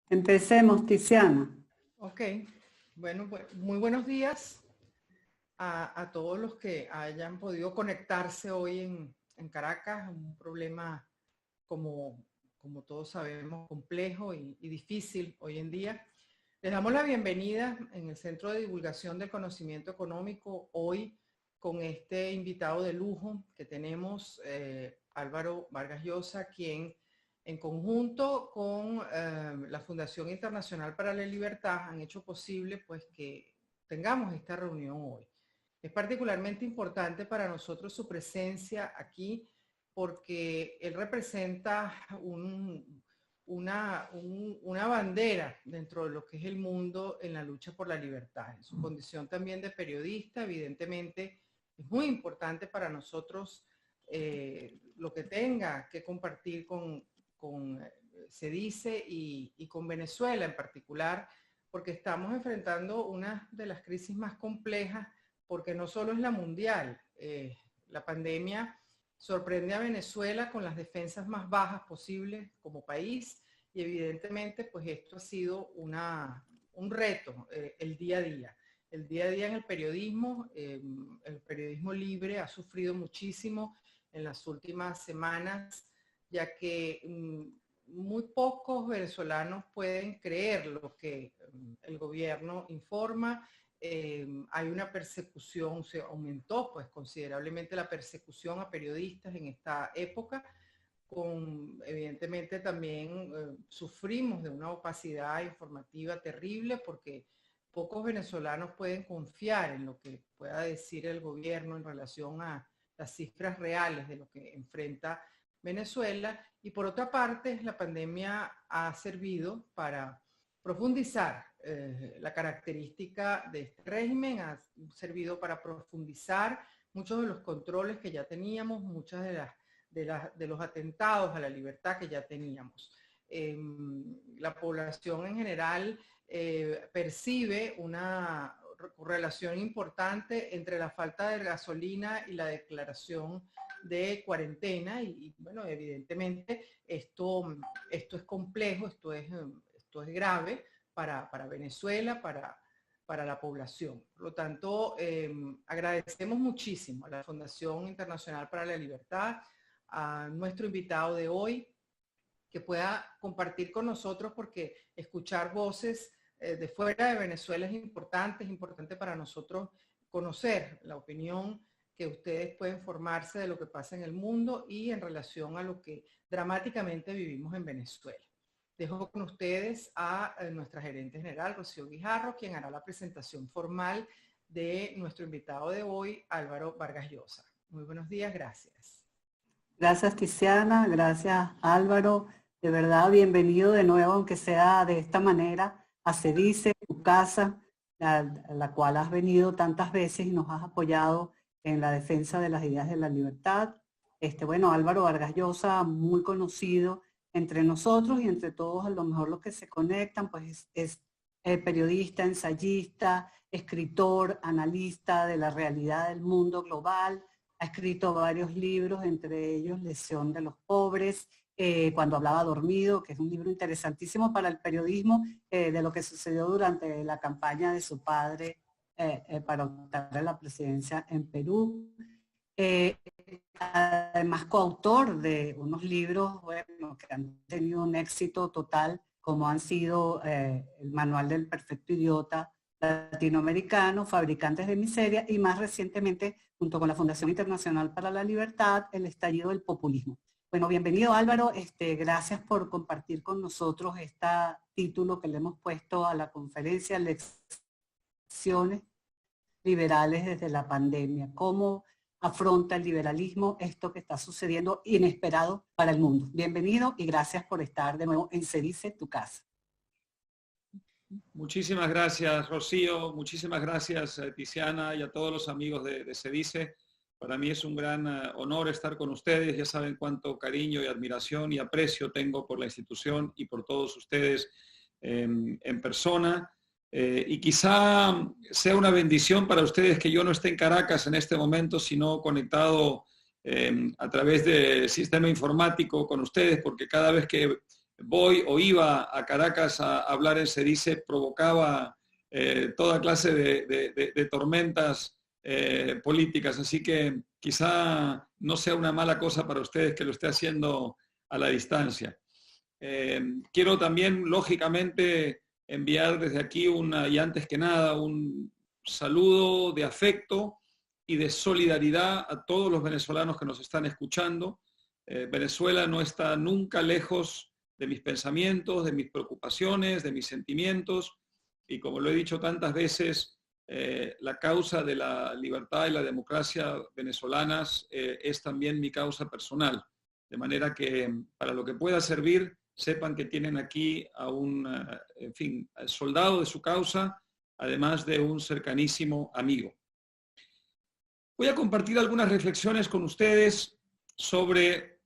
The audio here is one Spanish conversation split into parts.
Empecemos, Tiziana. Ok, bueno, pues muy buenos días a todos los que hayan podido conectarse hoy en Caracas, un problema como todos sabemos complejo y difícil hoy en día. Les damos la bienvenida en el Centro de Divulgación del Conocimiento Económico hoy con este invitado de lujo que tenemos, Álvaro Vargas Llosa, quien en conjunto con la Fundación Internacional para la Libertad han hecho posible pues que tengamos esta reunión hoy. Es particularmente importante para nosotros su presencia aquí porque él representa una bandera dentro de lo que es el mundo en la lucha por la libertad. En su condición también de periodista, evidentemente es muy importante para nosotros lo que tenga que compartir con CEDICE y con Venezuela en particular, porque estamos enfrentando una de las crisis más complejas, porque no solo es la mundial, la pandemia sorprende a Venezuela con las defensas más bajas posibles como país y evidentemente pues esto ha sido un reto el día a día. El día a día en el periodismo libre ha sufrido muchísimo en las últimas semanas, ya que muy pocos venezolanos pueden creer lo que el gobierno informa. Hay una persecución, se aumentó pues considerablemente la persecución a periodistas en esta época, evidentemente también sufrimos de una opacidad informativa terrible porque pocos venezolanos pueden confiar en lo que pueda decir el gobierno en relación a las cifras reales de lo que enfrenta Venezuela. Y por otra parte, la pandemia ha servido para profundizar la característica de este régimen, ha servido para profundizar muchos de los controles que ya teníamos, muchas de los atentados a la libertad que ya teníamos. La población en general percibe una relación importante entre la falta de gasolina y la declaración de cuarentena y bueno, evidentemente esto es complejo, esto es grave para Venezuela, para la población. Por lo tanto, agradecemos muchísimo a la Fundación Internacional para la Libertad, a nuestro invitado de hoy, que pueda compartir con nosotros, porque escuchar voces de fuera de Venezuela es importante para nosotros conocer la opinión que ustedes pueden formarse de lo que pasa en el mundo y en relación a lo que dramáticamente vivimos en Venezuela. Dejo con ustedes a nuestra gerente general, Rocío Guijarro, quien hará la presentación formal de nuestro invitado de hoy, Álvaro Vargas Llosa. Muy buenos días, gracias. Gracias, Tiziana, gracias, Álvaro. De verdad, bienvenido de nuevo, aunque sea de esta manera, a CEDICE, tu casa, a la cual has venido tantas veces y nos has apoyado en la defensa de las ideas de la libertad. Bueno, Álvaro Vargas Llosa, muy conocido entre nosotros y entre todos, a lo mejor los que se conectan, pues es periodista, ensayista, escritor, analista de la realidad del mundo global. Ha escrito varios libros, entre ellos Lesión de los Pobres, Cuando hablaba dormido, que es un libro interesantísimo para el periodismo, de lo que sucedió durante la campaña de su padre para optar a la presidencia en Perú. Además, coautor de unos libros, bueno, que han tenido un éxito total, como han sido El Manual del Perfecto Idiota Latinoamericano, Fabricantes de Miseria, y más recientemente, junto con la Fundación Internacional para la Libertad, El Estallido del Populismo. Bueno, bienvenido, Álvaro. Gracias por compartir con nosotros este título que le hemos puesto a la conferencia, Lecciones Liberales desde la Pandemia. ¿Cómo afronta el liberalismo esto que está sucediendo inesperado para el mundo? Bienvenido y gracias por estar de nuevo en CEDICE, tu casa. Muchísimas gracias, Rocío. Muchísimas gracias, Tiziana, y a todos los amigos de CEDICE. Para mí es un gran honor estar con ustedes. Ya saben cuánto cariño y admiración y aprecio tengo por la institución y por todos ustedes en persona. Y quizá sea una bendición para ustedes que yo no esté en Caracas en este momento, sino conectado a través del sistema informático con ustedes, porque cada vez que voy o iba a Caracas a hablar en SEDICE, provocaba toda clase de tormentas políticas. Así que quizá no sea una mala cosa para ustedes que lo esté haciendo a la distancia. Quiero también, lógicamente, enviar desde aquí y antes que nada, un saludo de afecto y de solidaridad a todos los venezolanos que nos están escuchando. Venezuela no está nunca lejos de mis pensamientos, de mis preocupaciones, de mis sentimientos, y como lo he dicho tantas veces, la causa de la libertad y la democracia venezolanas es también mi causa personal. De manera que para lo que pueda servir, sepan que tienen aquí a un, en fin, soldado de su causa, además de un cercanísimo amigo. Voy a compartir algunas reflexiones con ustedes sobre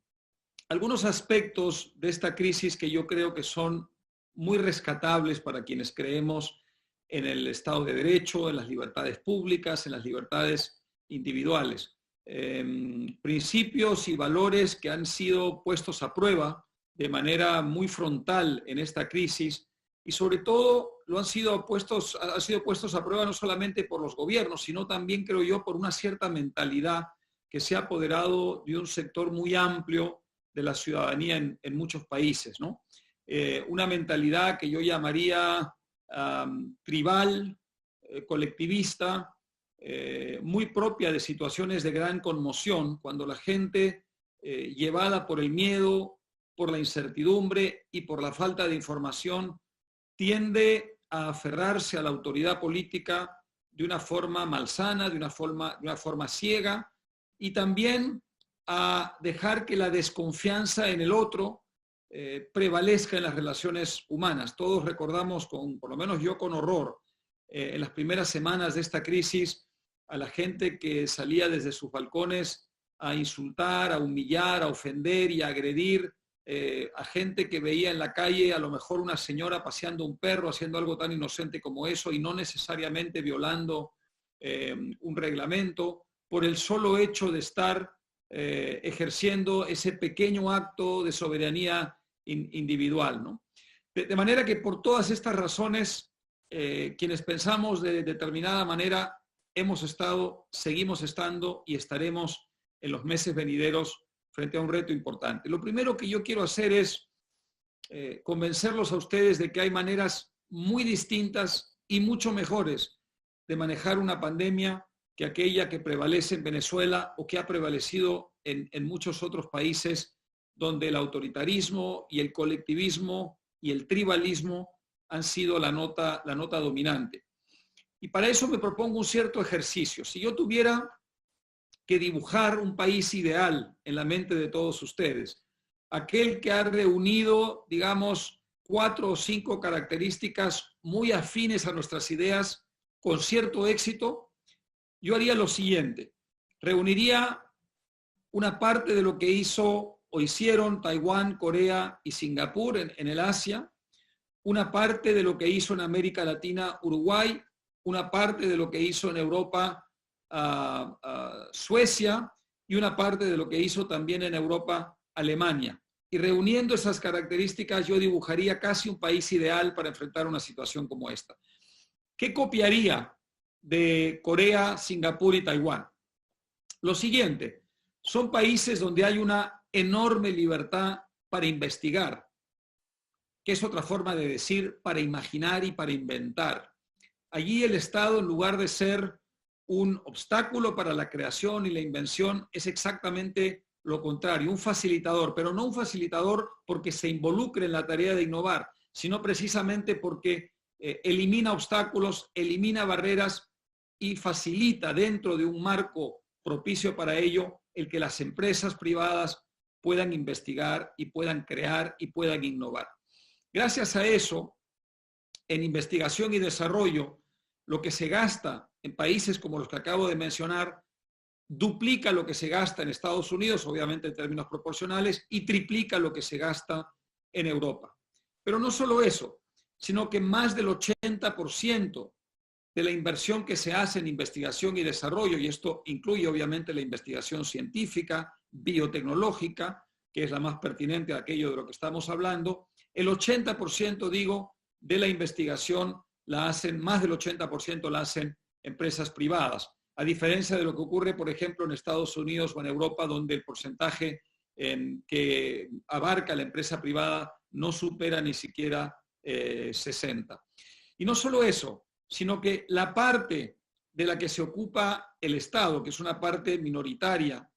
algunos aspectos de esta crisis que yo creo que son muy rescatables para quienes creemos en el Estado de Derecho, en las libertades públicas, en las libertades individuales. Principios y valores que han sido puestos a prueba de manera muy frontal en esta crisis y sobre todo han sido puestos a prueba no solamente por los gobiernos, sino también, creo yo, por una cierta mentalidad que se ha apoderado de un sector muy amplio de la ciudadanía en muchos países, ¿no? Una mentalidad que yo llamaría tribal, colectivista, muy propia de situaciones de gran conmoción, cuando la gente, llevada por el miedo, por la incertidumbre y por la falta de información, tiende a aferrarse a la autoridad política de una forma malsana, de una forma ciega, y también a dejar que la desconfianza en el otro prevalezca en las relaciones humanas. Todos recordamos, por lo menos yo con horror, en las primeras semanas de esta crisis, a la gente que salía desde sus balcones a insultar, a humillar, a ofender y a agredir a gente que veía en la calle a lo mejor una señora paseando un perro, haciendo algo tan inocente como eso y no necesariamente violando un reglamento, por el solo hecho de estar ejerciendo ese pequeño acto de soberanía individual, ¿no? De manera que por todas estas razones, quienes pensamos de determinada manera hemos estado, seguimos estando y estaremos en los meses venideros frente a un reto importante. Lo primero que yo quiero hacer es convencerlos a ustedes de que hay maneras muy distintas y mucho mejores de manejar una pandemia que aquella que prevalece en Venezuela o que ha prevalecido en muchos otros países donde el autoritarismo y el colectivismo y el tribalismo han sido la nota dominante. Y para eso me propongo un cierto ejercicio. Si yo tuviera que dibujar un país ideal en la mente de todos ustedes, aquel que ha reunido, digamos, 4 o 5 características muy afines a nuestras ideas con cierto éxito, yo haría lo siguiente. Reuniría una parte de lo que hizo o hicieron Taiwán, Corea y Singapur en el Asia, una parte de lo que hizo en América Latina Uruguay, una parte de lo que hizo en Europa Suecia y una parte de lo que hizo también en Europa Alemania. Y reuniendo esas características yo dibujaría casi un país ideal para enfrentar una situación como esta. ¿Qué copiaría de Corea, Singapur y Taiwán? Lo siguiente, son países donde hay una enorme libertad para investigar, que es otra forma de decir para imaginar y para inventar. Allí el Estado, en lugar de ser un obstáculo para la creación y la invención, es exactamente lo contrario, un facilitador, pero no un facilitador porque se involucre en la tarea de innovar, sino precisamente porque elimina obstáculos, elimina barreras y facilita dentro de un marco propicio para ello el que las empresas privadas puedan investigar y puedan crear y puedan innovar. Gracias a eso, en investigación y desarrollo, lo que se gasta en países como los que acabo de mencionar duplica lo que se gasta en Estados Unidos, obviamente en términos proporcionales, y triplica lo que se gasta en Europa. Pero no solo eso, sino que más del 80% de la inversión que se hace en investigación y desarrollo, y esto incluye obviamente la investigación científica, biotecnológica, que es la más pertinente a aquello de lo que estamos hablando, El 80%, digo, de la investigación la hacen, más del 80% la hacen empresas privadas, a diferencia de lo que ocurre, por ejemplo, en Estados Unidos o en Europa, donde el porcentaje que abarca la empresa privada no supera ni siquiera 60. Y no solo eso, sino que la parte de la que se ocupa el Estado, que es una parte minoritaria,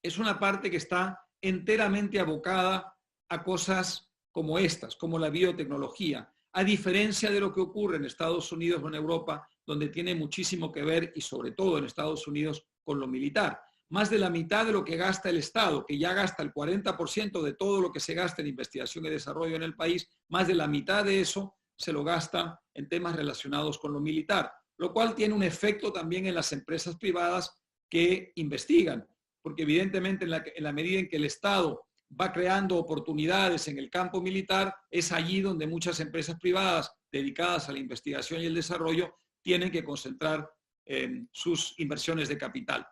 es una parte que está enteramente abocada a cosas como estas, como la biotecnología, a diferencia de lo que ocurre en Estados Unidos o en Europa, donde tiene muchísimo que ver, y sobre todo en Estados Unidos, con lo militar. Más de la mitad de lo que gasta el Estado, que ya gasta el 40% de todo lo que se gasta en investigación y desarrollo en el país, más de la mitad de eso se lo gasta en temas relacionados con lo militar, lo cual tiene un efecto también en las empresas privadas que investigan, porque evidentemente en la medida en que el Estado va creando oportunidades en el campo militar, es allí donde muchas empresas privadas dedicadas a la investigación y el desarrollo tienen que concentrar sus inversiones de capital.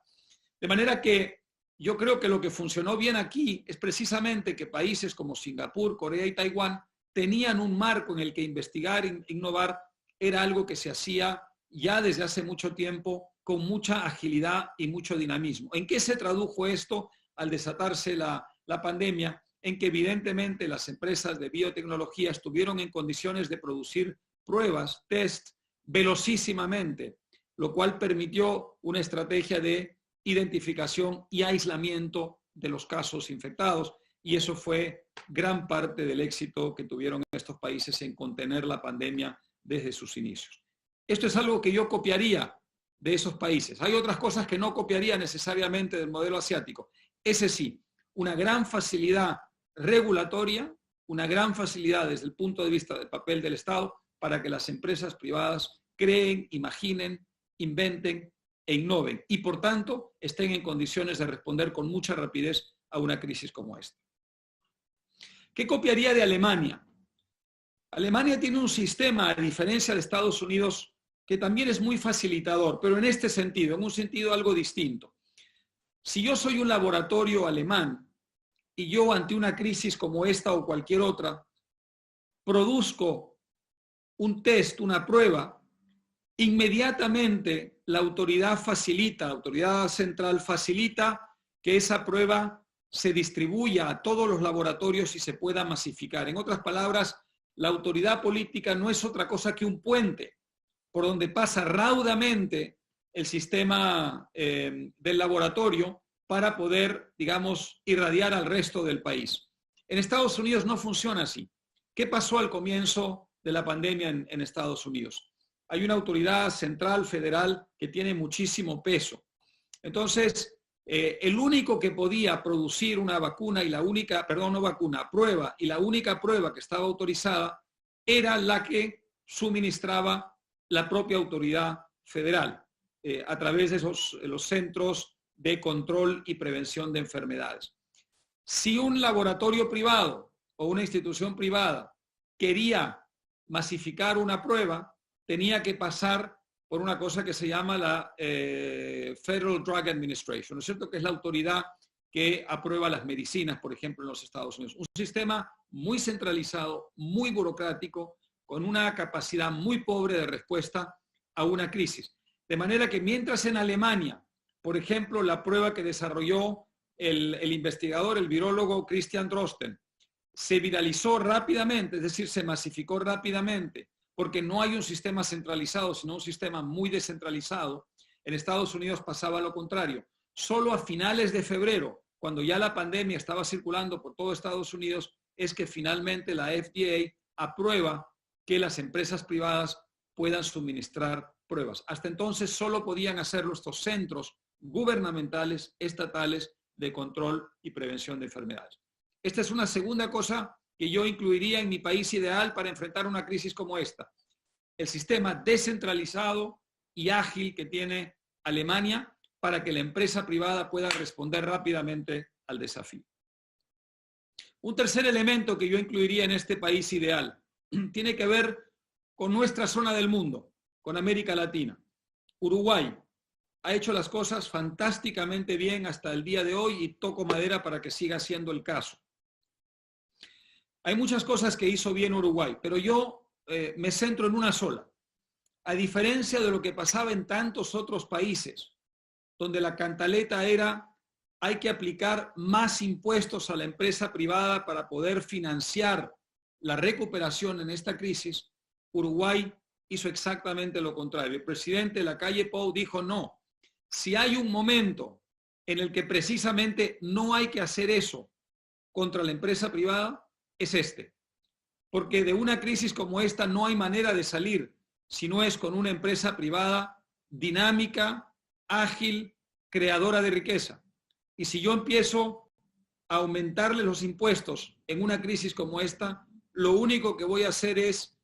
De manera que yo creo que lo que funcionó bien aquí es precisamente que países como Singapur, Corea y Taiwán tenían un marco en el que investigar e innovar era algo que se hacía ya desde hace mucho tiempo con mucha agilidad y mucho dinamismo. ¿En qué se tradujo esto al desatarse la pandemia? En que evidentemente las empresas de biotecnología estuvieron en condiciones de producir pruebas, test, velocísimamente, lo cual permitió una estrategia de identificación y aislamiento de los casos infectados, y eso fue gran parte del éxito que tuvieron estos países en contener la pandemia desde sus inicios. Esto es algo que yo copiaría de esos países. Hay otras cosas que no copiaría necesariamente del modelo asiático. Ese sí, una gran facilidad regulatoria, una gran facilidad desde el punto de vista del papel del Estado para que las empresas privadas creen, imaginen, inventen e innoven y por tanto estén en condiciones de responder con mucha rapidez a una crisis como esta. ¿Qué copiaría de Alemania? Alemania tiene un sistema, a diferencia de Estados Unidos, que también es muy facilitador, pero en este sentido, en un sentido algo distinto. Si yo soy un laboratorio alemán y yo ante una crisis como esta o cualquier otra, produzco un test, una prueba, inmediatamente la autoridad central facilita que esa prueba se distribuya a todos los laboratorios y se pueda masificar. En otras palabras, la autoridad política no es otra cosa que un puente por donde pasa raudamente el sistema del laboratorio para poder, digamos, irradiar al resto del país. En Estados Unidos no funciona así. ¿Qué pasó al comienzo de la pandemia en Estados Unidos? Hay una autoridad central, federal, que tiene muchísimo peso. Entonces, el único que podía producir una vacuna y la única, perdón, no vacuna, prueba, y la única prueba que estaba autorizada era la que suministraba la propia autoridad federal a través de los centros de control y prevención de enfermedades. Si un laboratorio privado o una institución privada quería masificar una prueba, tenía que pasar por una cosa que se llama la Federal Drug Administration, ¿no es cierto? Que es la autoridad que aprueba las medicinas, por ejemplo, en los Estados Unidos. Un sistema muy centralizado, muy burocrático, con una capacidad muy pobre de respuesta a una crisis. De manera que mientras en Alemania, por ejemplo, la prueba que desarrolló el investigador, el virólogo Christian Drosten, se viralizó rápidamente, es decir, se masificó rápidamente, porque no hay un sistema centralizado, sino un sistema muy descentralizado. En Estados Unidos pasaba lo contrario. Solo a finales de febrero, cuando ya la pandemia estaba circulando por todo Estados Unidos, es que finalmente la FDA aprueba que las empresas privadas puedan suministrar pruebas. Hasta entonces solo podían hacerlo estos centros gubernamentales, estatales, de control y prevención de enfermedades. Esta es una segunda cosa que yo incluiría en mi país ideal para enfrentar una crisis como esta. El sistema descentralizado y ágil que tiene Alemania para que la empresa privada pueda responder rápidamente al desafío. Un tercer elemento que yo incluiría en este país ideal tiene que ver con nuestra zona del mundo, con América Latina. Uruguay ha hecho las cosas fantásticamente bien hasta el día de hoy y toco madera para que siga siendo el caso. Hay muchas cosas que hizo bien Uruguay, pero yo me centro en una sola. A diferencia de lo que pasaba en tantos otros países, donde la cantaleta era hay que aplicar más impuestos a la empresa privada para poder financiar la recuperación en esta crisis, Uruguay hizo exactamente lo contrario. El presidente Lacalle Pou dijo no. Si hay un momento en el que precisamente no hay que hacer eso contra la empresa privada, es este. Porque de una crisis como esta no hay manera de salir si no es con una empresa privada dinámica, ágil, creadora de riqueza. Y si yo empiezo a aumentarle los impuestos en una crisis como esta, lo único que voy a hacer es,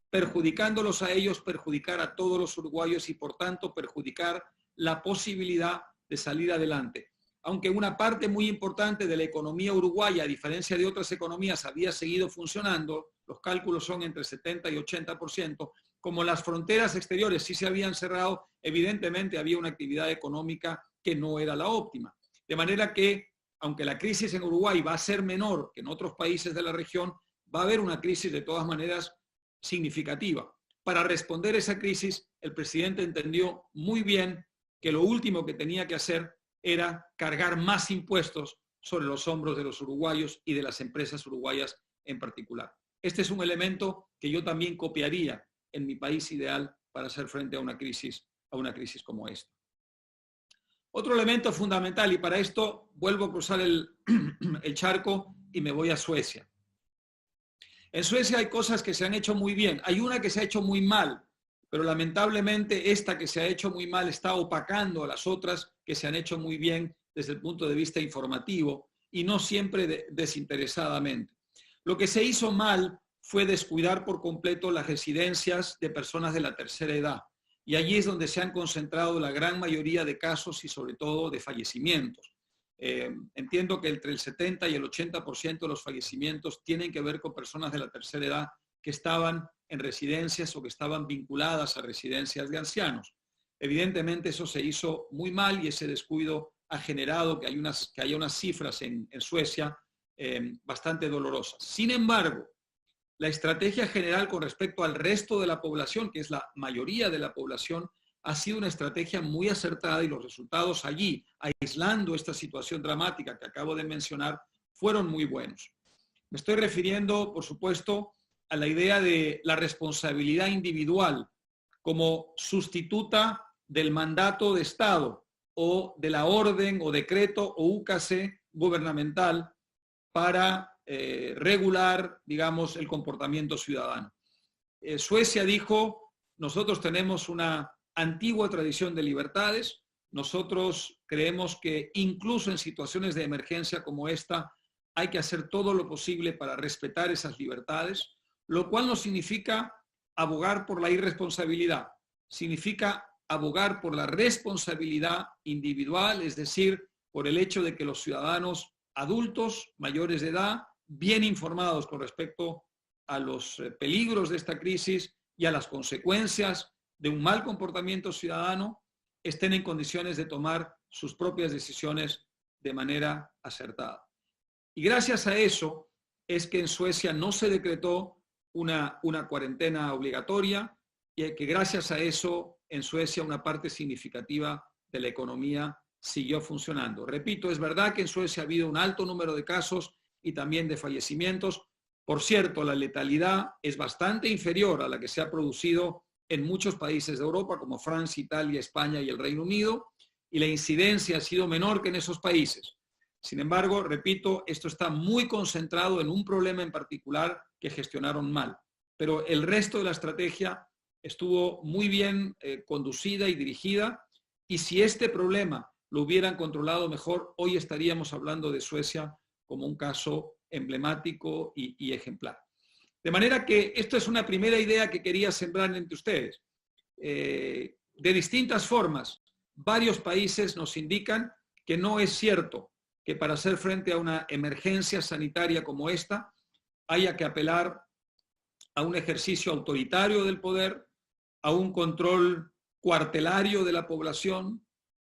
perjudicándolos a ellos, perjudicar a todos los uruguayos y por tanto perjudicar la posibilidad de salir adelante. Aunque una parte muy importante de la economía uruguaya, a diferencia de otras economías, había seguido funcionando, los cálculos son entre 70 y 80%, como las fronteras exteriores sí se habían cerrado, evidentemente había una actividad económica que no era la óptima. De manera que, aunque la crisis en Uruguay va a ser menor que en otros países de la región, va a haber una crisis de todas maneras significativa. Para responder a esa crisis, el presidente entendió muy bien que lo último que tenía que hacer era cargar más impuestos sobre los hombros de los uruguayos y de las empresas uruguayas en particular. Este es un elemento que yo también copiaría en mi país ideal para hacer frente a una crisis como esta. Otro elemento fundamental, y para esto vuelvo a cruzar el charco y me voy a Suecia. En Suecia hay cosas que se han hecho muy bien. Hay una que se ha hecho muy mal, pero lamentablemente esta que se ha hecho muy mal está opacando a las otras que se han hecho muy bien desde el punto de vista informativo y no siempre desinteresadamente. Lo que se hizo mal fue descuidar por completo las residencias de personas de la tercera edad. Y allí es donde se han concentrado la gran mayoría de casos y sobre todo de fallecimientos. Entiendo que entre el 70 y el 80% de los fallecimientos tienen que ver con personas de la tercera edad que estaban en residencias o que estaban vinculadas a residencias de ancianos. Evidentemente eso se hizo muy mal y ese descuido ha generado que haya unas cifras en Suecia bastante dolorosas. Sin embargo, la estrategia general con respecto al resto de la población, que es la mayoría de la población, ha sido una estrategia muy acertada y los resultados allí, aislando esta situación dramática que acabo de mencionar, fueron muy buenos. Me estoy refiriendo, por supuesto, a la idea de la responsabilidad individual como sustituta del mandato de Estado o de la orden o decreto o úcase gubernamental para regular, digamos, el comportamiento ciudadano. Suecia dijo, nosotros tenemos una antigua tradición de libertades, nosotros creemos que incluso en situaciones de emergencia como esta hay que hacer todo lo posible para respetar esas libertades, lo cual no significa abogar por la irresponsabilidad, significa abogar por la responsabilidad individual, es decir, por el hecho de que los ciudadanos adultos, mayores de edad, bien informados con respecto a los peligros de esta crisis y a las consecuencias de un mal comportamiento ciudadano, estén en condiciones de tomar sus propias decisiones de manera acertada. Y gracias a eso es que en Suecia no se decretó una cuarentena obligatoria y que gracias a eso en Suecia una parte significativa de la economía siguió funcionando. Repito, es verdad que en Suecia ha habido un alto número de casos y también de fallecimientos. Por cierto, la letalidad es bastante inferior a la que se ha producido en muchos países de Europa, como Francia, Italia, España y el Reino Unido, y la incidencia ha sido menor que en esos países. Sin embargo, repito, esto está muy concentrado en un problema en particular que gestionaron mal. Pero el resto de la estrategia estuvo muy bien conducida y dirigida, y si este problema lo hubieran controlado mejor, hoy estaríamos hablando de Suecia como un caso emblemático y ejemplar. De manera que esto es una primera idea que quería sembrar entre ustedes. De distintas formas, varios países nos indican que no es cierto que para hacer frente a una emergencia sanitaria como esta haya que apelar a un ejercicio autoritario del poder, a un control cuartelario de la población,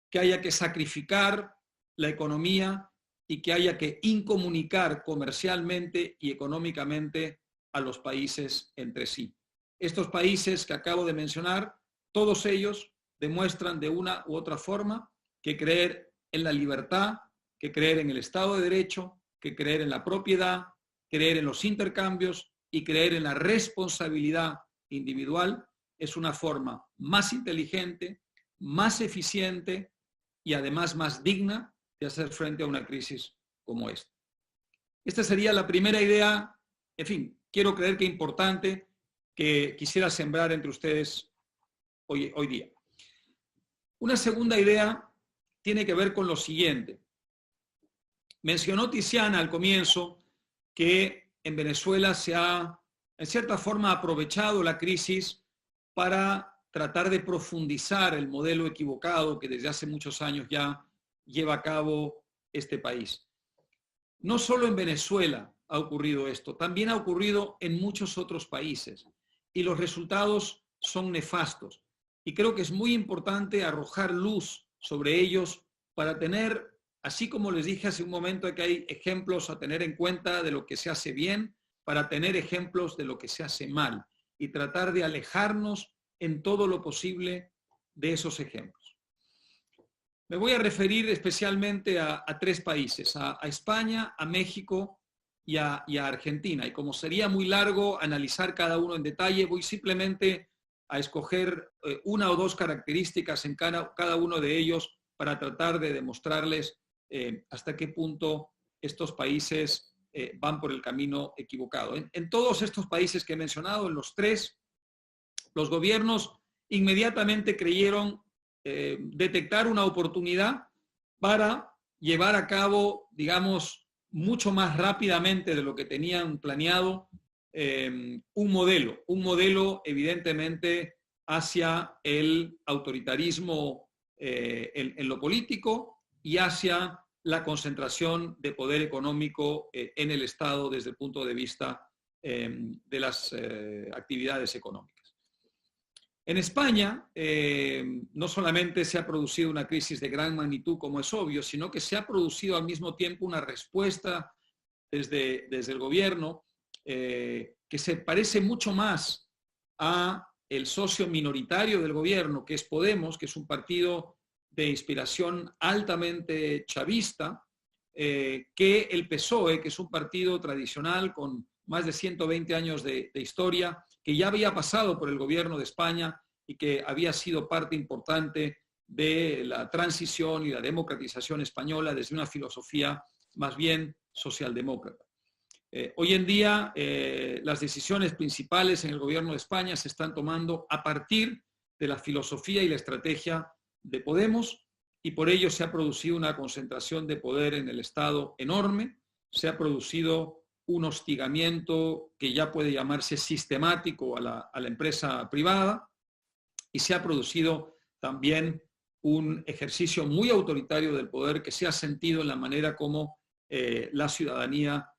que haya que sacrificar la economía y que haya que incomunicar comercialmente y económicamente a los países entre sí. Estos países que acabo de mencionar, todos ellos demuestran de una u otra forma que creer en la libertad, que creer en el Estado de Derecho, que creer en la propiedad, creer en los intercambios y creer en la responsabilidad individual es una forma más inteligente, más eficiente y además más digna de hacer frente a una crisis como esta. Esta sería la primera idea, en fin, quiero creer que importante, que quisiera sembrar entre ustedes hoy día. Una segunda idea tiene que ver con lo siguiente. Mencionó Tiziana al comienzo que en Venezuela se ha, en cierta forma, aprovechado la crisis para tratar de profundizar el modelo equivocado que desde hace muchos años ya lleva a cabo este país. No solo en Venezuela ha ocurrido esto, también ha ocurrido en muchos otros países y los resultados son nefastos. Y creo que es muy importante arrojar luz sobre ellos para tener, así como les dije hace un momento, que hay ejemplos a tener en cuenta de lo que se hace bien, para tener ejemplos de lo que se hace mal y tratar de alejarnos en todo lo posible de esos ejemplos. Me voy a referir especialmente a tres países, a España, a México y a Argentina. Y como sería muy largo analizar cada uno en detalle, voy simplemente a escoger una o dos características en cada uno de ellos para tratar de demostrarles hasta qué punto estos países van por el camino equivocado. En todos estos países que he mencionado, en los tres, los gobiernos inmediatamente creyeron detectar una oportunidad para llevar a cabo, digamos, mucho más rápidamente de lo que tenían planeado, un modelo evidentemente hacia el autoritarismo en lo político y hacia la concentración de poder económico en el Estado desde el punto de vista de las actividades económicas. En España no solamente se ha producido una crisis de gran magnitud, como es obvio, sino que se ha producido al mismo tiempo una respuesta desde el gobierno que se parece mucho más a el socio minoritario del gobierno, que es Podemos, que es un partido de inspiración altamente chavista, que el PSOE, que es un partido tradicional con más de 120 años de historia, que ya había pasado por el gobierno de España y que había sido parte importante de la transición y la democratización española desde una filosofía más bien socialdemócrata. Hoy en día las decisiones principales en el gobierno de España se están tomando a partir de la filosofía y la estrategia de Podemos y por ello se ha producido una concentración de poder en el Estado enorme, se ha producido un hostigamiento que ya puede llamarse sistemático a la empresa privada y se ha producido también un ejercicio muy autoritario del poder que se ha sentido en la manera como la ciudadanía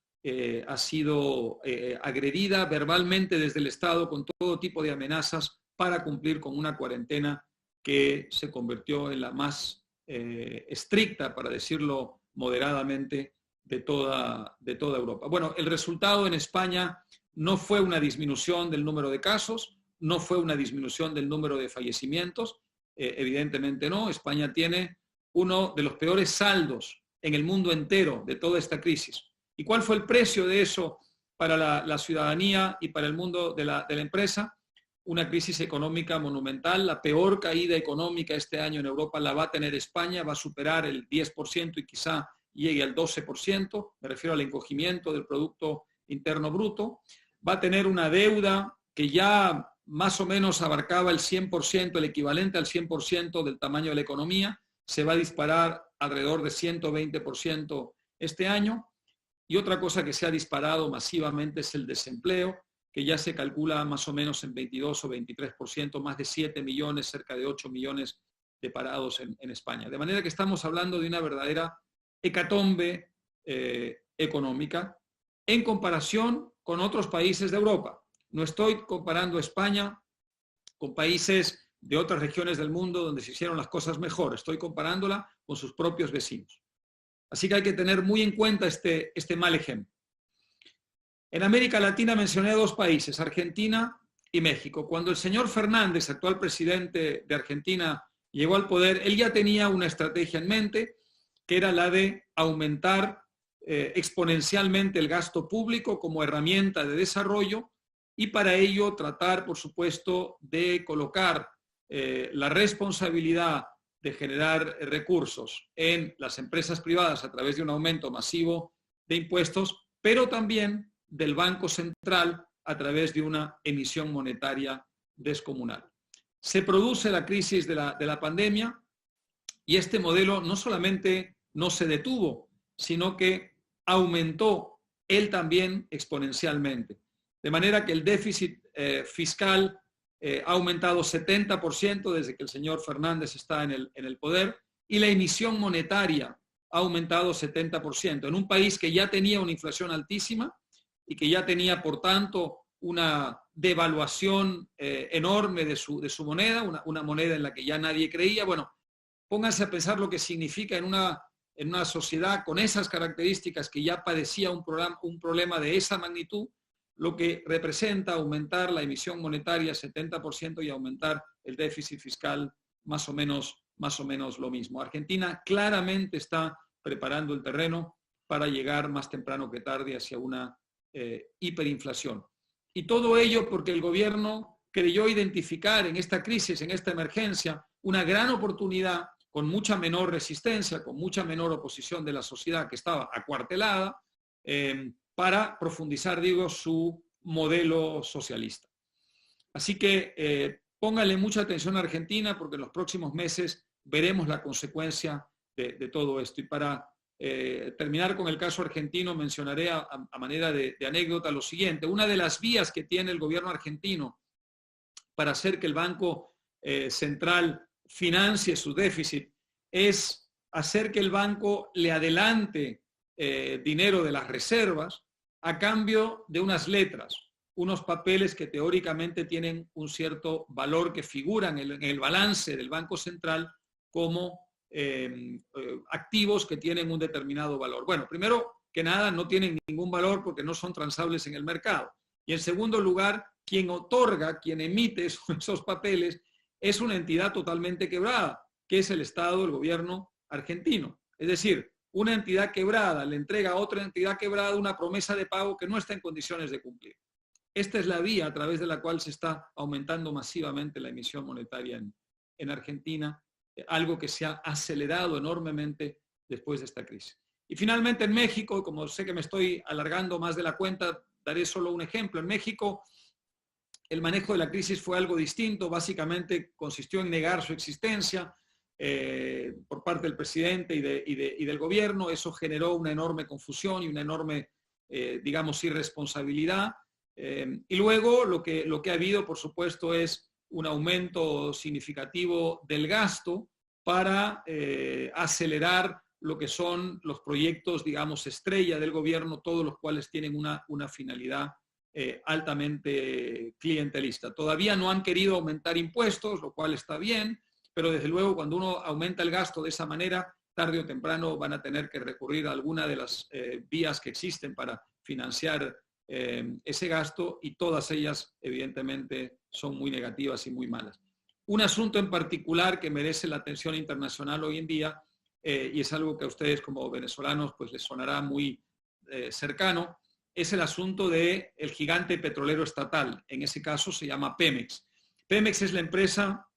ha sido agredida verbalmente desde el Estado con todo tipo de amenazas para cumplir con una cuarentena que se convirtió en la más estricta, para decirlo moderadamente, de toda Europa. Bueno, el resultado en España no fue una disminución del número de casos, no fue una disminución del número de fallecimientos, evidentemente no. España tiene uno de los peores saldos en el mundo entero de toda esta crisis. ¿Y cuál fue el precio de eso para la ciudadanía y para el mundo de la empresa? Una crisis económica monumental, la peor caída económica este año en Europa la va a tener España, va a superar el 10% y quizá llegue al 12%, me refiero al encogimiento del Producto Interno Bruto, va a tener una deuda que ya más o menos abarcaba el 100%, el equivalente al 100% del tamaño de la economía, se va a disparar alrededor de 120% este año, y otra cosa que se ha disparado masivamente es el desempleo, que ya se calcula más o menos en 22 o 23%, más de 7 millones, cerca de 8 millones de parados en España. De manera que estamos hablando de una verdadera hecatombe económica en comparación con otros países de Europa. No estoy comparando España con países de otras regiones del mundo donde se hicieron las cosas mejor, estoy comparándola con sus propios vecinos. Así que hay que tener muy en cuenta este mal ejemplo. En América Latina mencioné 2 países, Argentina y México. Cuando el señor Fernández, actual presidente de Argentina, llegó al poder, él ya tenía una estrategia en mente, que era la de aumentar exponencialmente el gasto público como herramienta de desarrollo y para ello tratar, por supuesto, de colocar la responsabilidad de generar recursos en las empresas privadas a través de un aumento masivo de impuestos, pero también del Banco Central a través de una emisión monetaria descomunal. Se produce la crisis de la pandemia y este modelo no solamente no se detuvo, sino que aumentó él también exponencialmente. De manera que el déficit fiscal ha aumentado 70% desde que el señor Fernández está en el poder y la emisión monetaria ha aumentado 70%. En un país que ya tenía una inflación altísima y que ya tenía, por tanto, una devaluación enorme de su moneda, una moneda en la que ya nadie creía. Bueno, pónganse a pensar lo que significa en una sociedad con esas características que ya padecía un problema de esa magnitud, lo que representa aumentar la emisión monetaria 70% y aumentar el déficit fiscal más o menos lo mismo. Argentina claramente está preparando el terreno para llegar más temprano que tarde hacia una hiperinflación. Y todo ello porque el gobierno creyó identificar en esta crisis, en esta emergencia, una gran oportunidad con mucha menor resistencia, con mucha menor oposición de la sociedad que estaba acuartelada, para profundizar, digo, su modelo socialista. Así que pónganle mucha atención a Argentina porque en los próximos meses veremos la consecuencia de todo esto. Y para terminar con el caso argentino, mencionaré a manera de anécdota lo siguiente. Una de las vías que tiene el gobierno argentino para hacer que el Banco Central financie su déficit es hacer que el banco le adelante dinero de las reservas a cambio de unas letras, unos papeles que teóricamente tienen un cierto valor, que figuran en el balance del Banco Central como activos que tienen un determinado valor. Bueno, primero que nada, no tienen ningún valor porque no son transables en el mercado. Y en segundo lugar, quien otorga, quien emite esos papeles es una entidad totalmente quebrada, que es el Estado, el gobierno argentino. Es decir, una entidad quebrada le entrega a otra entidad quebrada una promesa de pago que no está en condiciones de cumplir. Esta es la vía a través de la cual se está aumentando masivamente la emisión monetaria en Argentina, algo que se ha acelerado enormemente después de esta crisis. Y finalmente en México, como sé que me estoy alargando más de la cuenta, daré solo un ejemplo. En México el manejo de la crisis fue algo distinto, básicamente consistió en negar su existencia por parte del presidente y del gobierno. Eso generó una enorme confusión y una enorme, digamos, irresponsabilidad. Y luego lo que ha habido, por supuesto, es un aumento significativo del gasto para acelerar lo que son los proyectos, digamos, estrella del gobierno, todos los cuales tienen una finalidad altamente clientelista. Todavía no han querido aumentar impuestos, lo cual está bien, pero desde luego cuando uno aumenta el gasto de esa manera, tarde o temprano van a tener que recurrir a alguna de las vías que existen para financiar ese gasto, y todas ellas evidentemente son muy negativas y muy malas. Un asunto en particular que merece la atención internacional hoy en día, y es algo que a ustedes como venezolanos pues les sonará muy cercano, es el asunto del gigante petrolero estatal. En ese caso se llama Pemex. Pemex es la empresa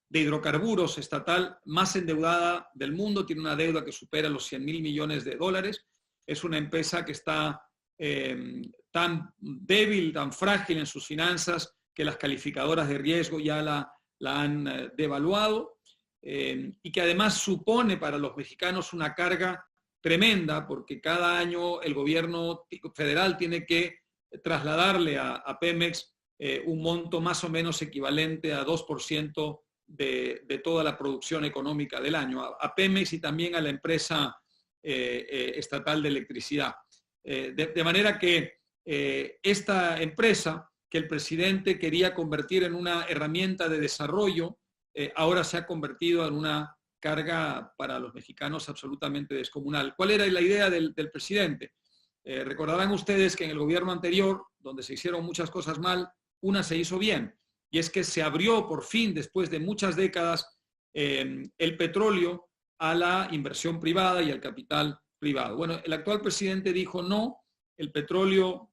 de hidrocarburos estatal más endeudada del mundo, tiene una deuda que supera los 100.000 millones de dólares. Es una empresa que está tan débil, tan frágil en sus finanzas, que las calificadoras de riesgo ya la han devaluado, y que además supone para los mexicanos una carga tremenda, porque cada año el gobierno federal tiene que trasladarle a Pemex un monto más o menos equivalente a 2% de toda la producción económica del año, a Pemex y también a la empresa estatal de electricidad. De manera que esta empresa que el presidente quería convertir en una herramienta de desarrollo, ahora se ha convertido en una carga para los mexicanos absolutamente descomunal. ¿Cuál era la idea del presidente? Recordarán ustedes que en el gobierno anterior, donde se hicieron muchas cosas mal, una se hizo bien, y es que se abrió por fin, después de muchas décadas, el petróleo a la inversión privada y al capital privado. Bueno, el actual presidente dijo no, el petróleo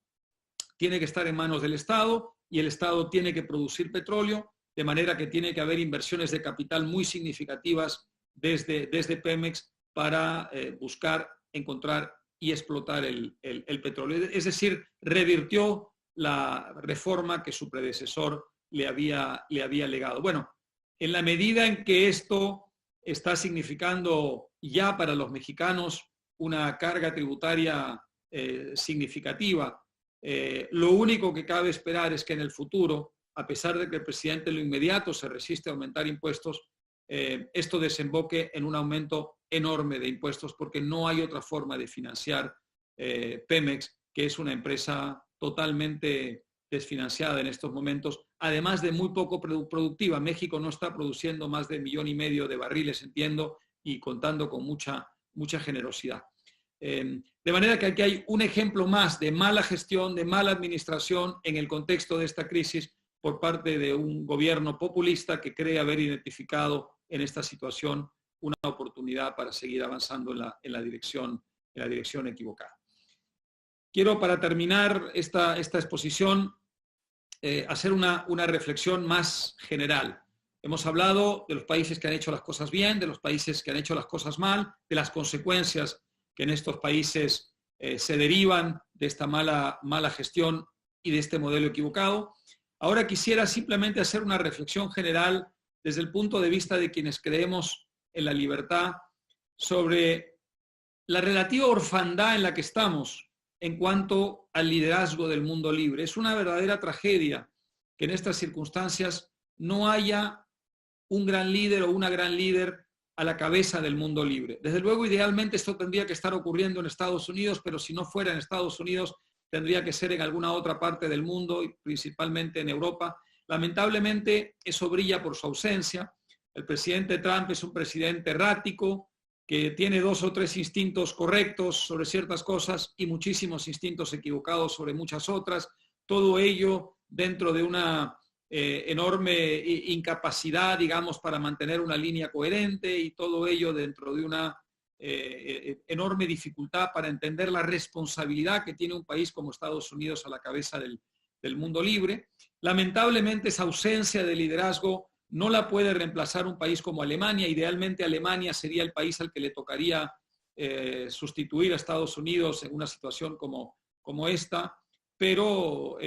tiene que estar en manos del Estado y el Estado tiene que producir petróleo, de manera que tiene que haber inversiones de capital muy significativas desde Pemex para buscar, encontrar y explotar el petróleo. Es decir, revirtió la reforma que su predecesor le había legado. Bueno, en la medida en que esto está significando ya para los mexicanos una carga tributaria significativa, lo único que cabe esperar es que en el futuro, a pesar de que el presidente en lo inmediato se resiste a aumentar impuestos, esto desemboque en un aumento enorme de impuestos, porque no hay otra forma de financiar Pemex, que es una empresa totalmente desfinanciada en estos momentos, además de muy poco productiva. México no está produciendo más de 1,5 millones de barriles, entiendo, y contando con mucha generosidad. De manera que aquí hay un ejemplo más de mala gestión, de mala administración en el contexto de esta crisis por parte de un gobierno populista que cree haber identificado en esta situación una oportunidad para seguir avanzando en la dirección equivocada. Quiero, para terminar esta exposición, hacer una reflexión más general. Hemos hablado de los países que han hecho las cosas bien, de los países que han hecho las cosas mal, de las consecuencias que en estos países se derivan de esta mala gestión y de este modelo equivocado. Ahora quisiera simplemente hacer una reflexión general desde el punto de vista de quienes creemos en la libertad sobre la relativa orfandad en la que estamos en cuanto al liderazgo del mundo libre. Es una verdadera tragedia que en estas circunstancias no haya un gran líder o una gran líder a la cabeza del mundo libre. Desde luego, idealmente esto tendría que estar ocurriendo en Estados Unidos, pero si no fuera en Estados Unidos, tendría que ser en alguna otra parte del mundo, y principalmente en Europa. Lamentablemente, eso brilla por su ausencia. El presidente Trump es un presidente errático, que tiene 2 o 3 instintos correctos sobre ciertas cosas y muchísimos instintos equivocados sobre muchas otras. Todo ello dentro de una enorme incapacidad, digamos, para mantener una línea coherente, y todo ello dentro de una enorme dificultad para entender la responsabilidad que tiene un país como Estados Unidos a la cabeza del mundo libre. Lamentablemente, esa ausencia de liderazgo no la puede reemplazar un país como Alemania. Idealmente, Alemania sería el país al que le tocaría sustituir a Estados Unidos en una situación como esta, pero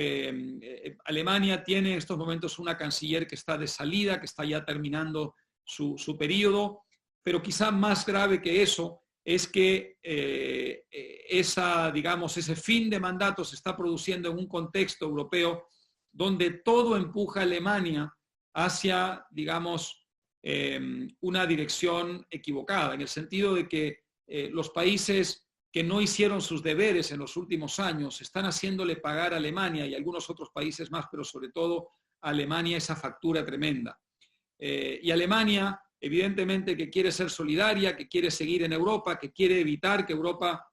Alemania tiene en estos momentos una canciller que está de salida, que está ya terminando su periodo, pero quizá más grave que eso es que ese fin de mandato se está produciendo en un contexto europeo donde todo empuja a Alemania hacia, digamos, una dirección equivocada, en el sentido de que los países que no hicieron sus deberes en los últimos años están haciéndole pagar a Alemania y a algunos otros países más, pero sobre todo a Alemania, esa factura tremenda. Y Alemania, evidentemente, que quiere ser solidaria, que quiere seguir en Europa, que quiere evitar que Europa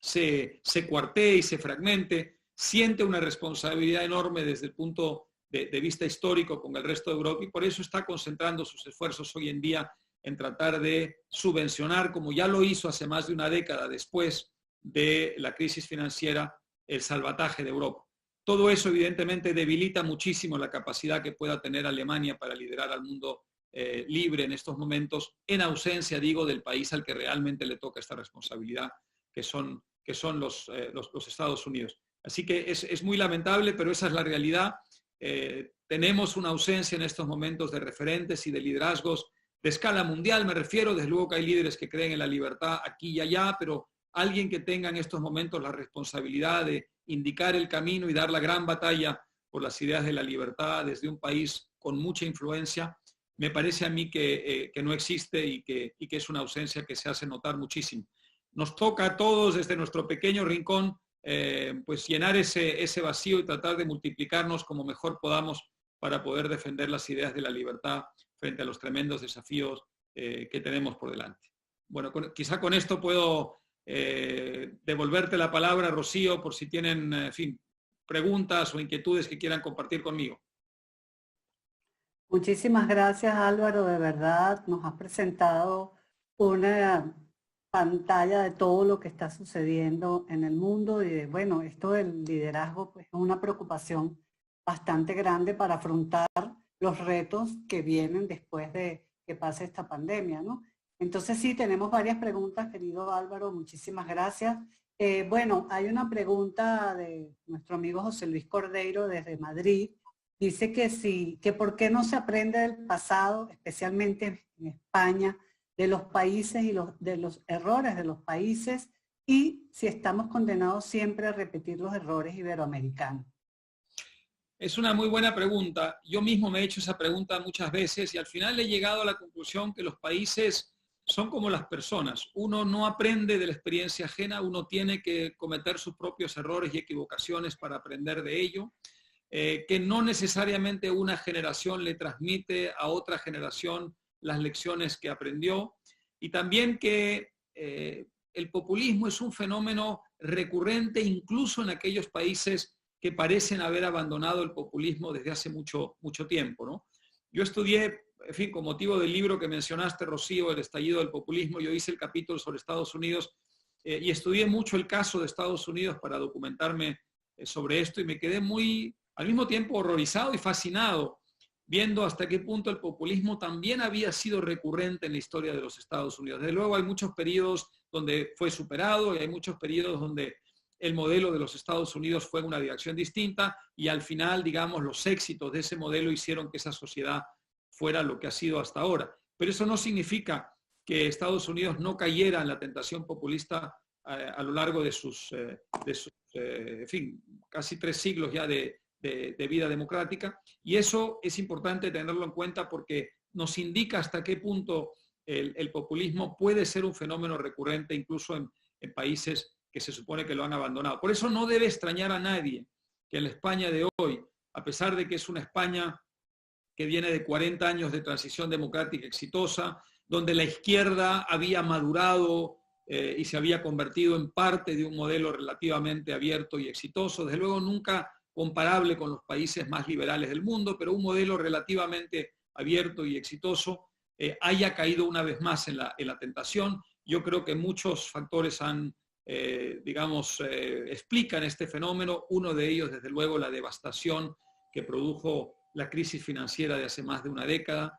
se cuartee y se fragmente, siente una responsabilidad enorme desde el punto de vista histórico con el resto de Europa, y por eso está concentrando sus esfuerzos hoy en día en tratar de subvencionar, como ya lo hizo hace más de una década después de la crisis financiera, el salvataje de Europa. Todo eso evidentemente debilita muchísimo la capacidad que pueda tener Alemania para liderar al mundo libre en estos momentos, en ausencia, digo, del país al que realmente le toca esta responsabilidad, que son los Estados Unidos. Así que es muy lamentable, pero esa es la realidad. Tenemos una ausencia en estos momentos de referentes y de liderazgos de escala mundial, me refiero. Desde luego que hay líderes que creen en la libertad aquí y allá, pero alguien que tenga en estos momentos la responsabilidad de indicar el camino y dar la gran batalla por las ideas de la libertad desde un país con mucha influencia, me parece a mí que no existe y que es una ausencia que se hace notar muchísimo. Nos toca a todos desde nuestro pequeño rincón pues llenar ese vacío y tratar de multiplicarnos como mejor podamos para poder defender las ideas de la libertad frente a los tremendos desafíos que tenemos por delante. Bueno, quizá con esto puedo devolverte la palabra, Rocío, por si tienen, en fin, preguntas o inquietudes que quieran compartir conmigo. Muchísimas gracias, Álvaro. De verdad, nos has presentado una pantalla de todo lo que está sucediendo en el mundo y de, bueno, esto del liderazgo pues, es una preocupación bastante grande para afrontar los retos que vienen después de que pase esta pandemia, ¿no? Entonces sí, tenemos varias preguntas, querido Álvaro, muchísimas gracias. Bueno, hay una pregunta de nuestro amigo José Luis Cordeiro desde Madrid. Dice que sí, que por qué no se aprende del pasado, especialmente en España, de los países y de los errores de los países, y si estamos condenados siempre a repetir los errores iberoamericanos. Es una muy buena pregunta. Yo mismo me he hecho esa pregunta muchas veces y al final he llegado a la conclusión que los países son como las personas. Uno no aprende de la experiencia ajena, uno tiene que cometer sus propios errores y equivocaciones para aprender de ello. Que no necesariamente una generación le transmite a otra generación las lecciones que aprendió. Y también que el populismo es un fenómeno recurrente incluso en aquellos países que parecen haber abandonado el populismo desde hace mucho tiempo, ¿no? Yo estudié, en fin, con motivo del libro que mencionaste, Rocío, El estallido del populismo, yo hice el capítulo sobre Estados Unidos y estudié mucho el caso de Estados Unidos para documentarme sobre esto y me quedé al mismo tiempo horrorizado y fascinado viendo hasta qué punto el populismo también había sido recurrente en la historia de los Estados Unidos. Desde luego hay muchos periodos donde fue superado y hay muchos periodos donde el modelo de los Estados Unidos fue en una dirección distinta y al final, digamos, los éxitos de ese modelo hicieron que esa sociedad fuera lo que ha sido hasta ahora. Pero eso no significa que Estados Unidos no cayera en la tentación populista a lo largo de sus en fin, casi 3 siglos ya de vida democrática. Y eso es importante tenerlo en cuenta porque nos indica hasta qué punto el populismo puede ser un fenómeno recurrente incluso en países que se supone que lo han abandonado. Por eso no debe extrañar a nadie que en la España de hoy, a pesar de que es una España que viene de 40 años de transición democrática exitosa, donde la izquierda había madurado y se había convertido en parte de un modelo relativamente abierto y exitoso, desde luego nunca comparable con los países más liberales del mundo, pero un modelo relativamente abierto y exitoso, haya caído una vez más en la tentación. Yo creo que muchos factores explican este fenómeno. Uno de ellos, desde luego, la devastación que produjo la crisis financiera de hace más de una década.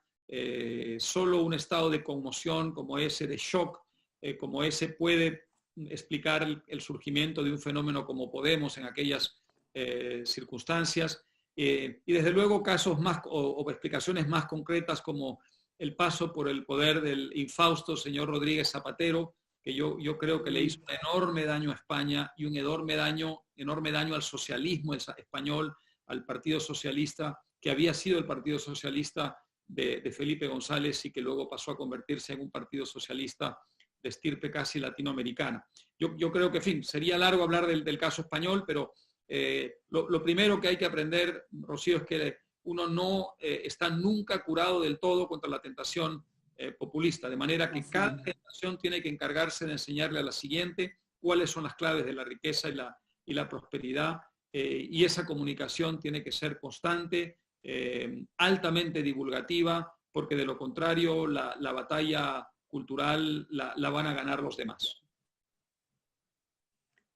Solo un estado de conmoción como ese, de shock, como ese, puede explicar el surgimiento de un fenómeno como Podemos en aquellas circunstancias. Y desde luego casos más o explicaciones más concretas como el paso por el poder del infausto señor Rodríguez Zapatero, que yo creo que le hizo un enorme daño a España y un enorme daño al socialismo español, al Partido Socialista, que había sido el Partido Socialista de Felipe González y que luego pasó a convertirse en un Partido Socialista de estirpe casi latinoamericana. Yo creo que, en fin, sería largo hablar del caso español, pero lo primero que hay que aprender, Rocío, es que uno no está nunca curado del todo contra la tentación populista, de manera que cada generación tiene que encargarse de enseñarle a la siguiente cuáles son las claves de la riqueza y la prosperidad, y esa comunicación tiene que ser constante, altamente divulgativa, porque de lo contrario la batalla cultural la van a ganar los demás.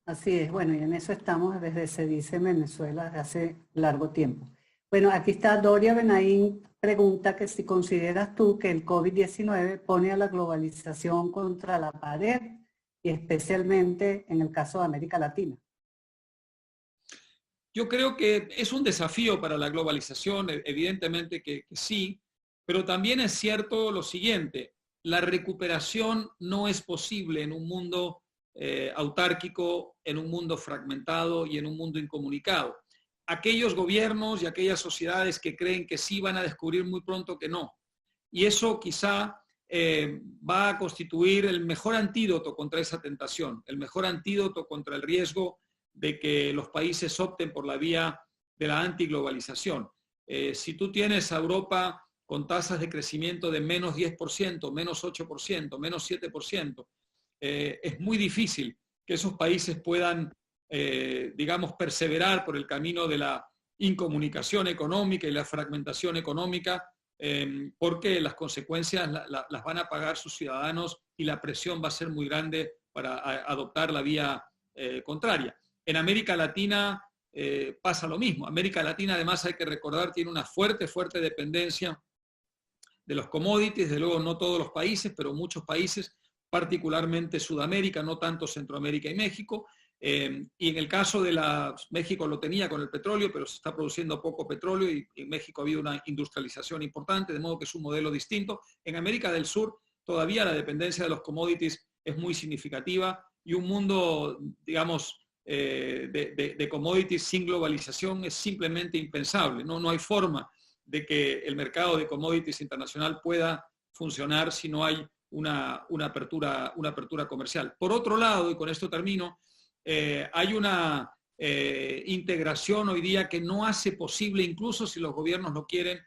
Así es, bueno, y en eso estamos desde SEDICE en Venezuela desde hace largo tiempo. Bueno, aquí está Doria Benaín, pregunta que si consideras tú que el COVID-19 pone a la globalización contra la pared, y especialmente en el caso de América Latina. Yo creo que es un desafío para la globalización, evidentemente que sí, pero también es cierto lo siguiente: la recuperación no es posible en un mundo autárquico, en un mundo fragmentado y en un mundo incomunicado. Aquellos gobiernos y aquellas sociedades que creen que sí van a descubrir muy pronto que no. Y eso quizá va a constituir el mejor antídoto contra esa tentación, el mejor antídoto contra el riesgo de que los países opten por la vía de la antiglobalización. Si tú tienes a Europa con tasas de crecimiento de menos 10%, menos 8%, menos 7%. Es muy difícil que esos países puedan, digamos, perseverar por el camino de la incomunicación económica y la fragmentación económica, porque las consecuencias las van a pagar sus ciudadanos y la presión va a ser muy grande para adoptar la vía contraria. En América Latina pasa lo mismo. América Latina, además, hay que recordar, tiene una fuerte dependencia de los commodities, de luego no todos los países, pero muchos países, particularmente Sudamérica, no tanto Centroamérica y México. Y en el caso de México lo tenía con el petróleo, pero se está produciendo poco petróleo y en México ha habido una industrialización importante, de modo que es un modelo distinto. En América del Sur todavía la dependencia de los commodities es muy significativa y un mundo, digamos, de commodities sin globalización es simplemente impensable. No hay forma de que el mercado de commodities internacional pueda funcionar si no hay una apertura comercial. Por otro lado, y con esto termino, hay una integración hoy día que no hace posible, incluso si los gobiernos no quieren,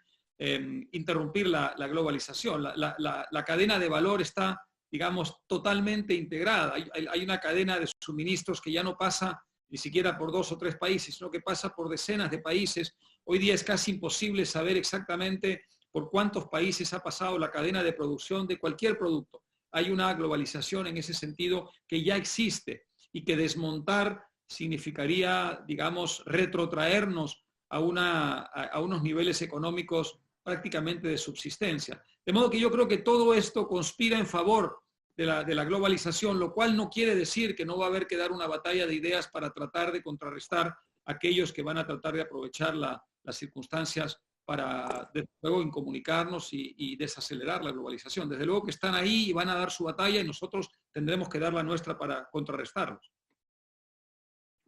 interrumpir la globalización. La cadena de valor está, digamos, totalmente integrada. Hay una cadena de suministros que ya no pasa ni siquiera por 2 o 3 países, sino que pasa por decenas de países. Hoy día es casi imposible saber exactamente por cuántos países ha pasado la cadena de producción de cualquier producto. Hay una globalización en ese sentido que ya existe y que desmontar significaría, digamos, retrotraernos a unos niveles económicos prácticamente de subsistencia. De modo que yo creo que todo esto conspira en favor de la globalización, lo cual no quiere decir que no va a haber que dar una batalla de ideas para tratar de contrarrestar a aquellos que van a tratar de aprovechar las circunstancias para, desde luego, incomunicarnos y desacelerar la globalización. Desde luego que están ahí y van a dar su batalla y nosotros tendremos que dar la nuestra para contrarrestarlos.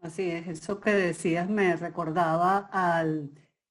Así es, eso que decías me recordaba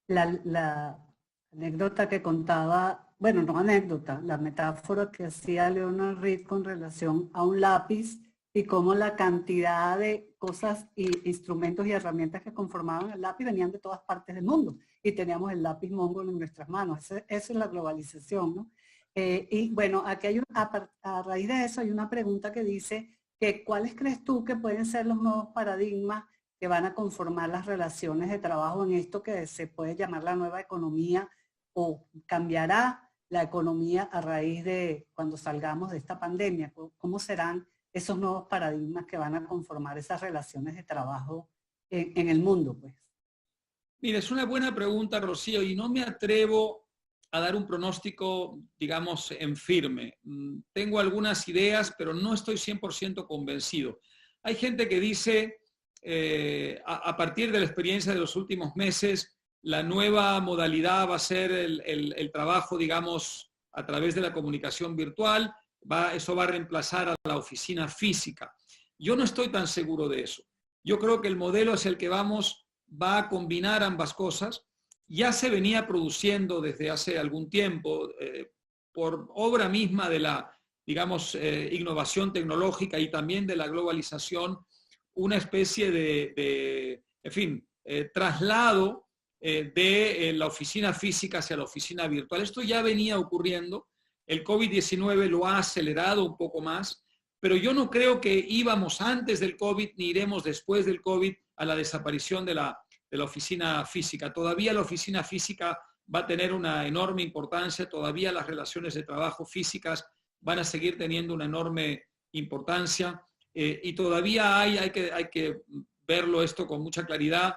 la anécdota que contaba, bueno, no anécdota, la metáfora que hacía Leonard Reed con relación a un lápiz y cómo la cantidad de cosas y instrumentos y herramientas que conformaban el lápiz venían de todas partes del mundo y teníamos el lápiz mongol en nuestras manos. Eso es la globalización, ¿no? Y bueno, aquí hay a raíz de eso hay una pregunta que dice que ¿cuáles crees tú que pueden ser los nuevos paradigmas que van a conformar las relaciones de trabajo en esto que se puede llamar la nueva economía, o cambiará la economía a raíz de cuando salgamos de esta pandemia? ¿Cómo serán esos nuevos paradigmas que van a conformar esas relaciones de trabajo en el mundo, pues? Mira, es una buena pregunta, Rocío, y no me atrevo a dar un pronóstico, digamos, en firme. Tengo algunas ideas, pero no estoy 100% convencido. Hay gente que dice, a partir de la experiencia de los últimos meses, la nueva modalidad va a ser el trabajo, digamos, a través de la comunicación virtual. Eso va a reemplazar a la oficina física. Yo no estoy tan seguro de eso. Yo creo que el modelo hacia el que vamos va a combinar ambas cosas. Ya se venía produciendo desde hace algún tiempo, por obra misma de la, digamos, innovación tecnológica y también de la globalización, una especie de en fin, traslado de la oficina física hacia la oficina virtual. Esto ya venía ocurriendo, el COVID-19 lo ha acelerado un poco más, pero yo no creo que íbamos antes del COVID ni iremos después del COVID a la desaparición de la oficina física. Todavía la oficina física va a tener una enorme importancia, todavía las relaciones de trabajo físicas van a seguir teniendo una enorme importancia y todavía hay que verlo esto con mucha claridad,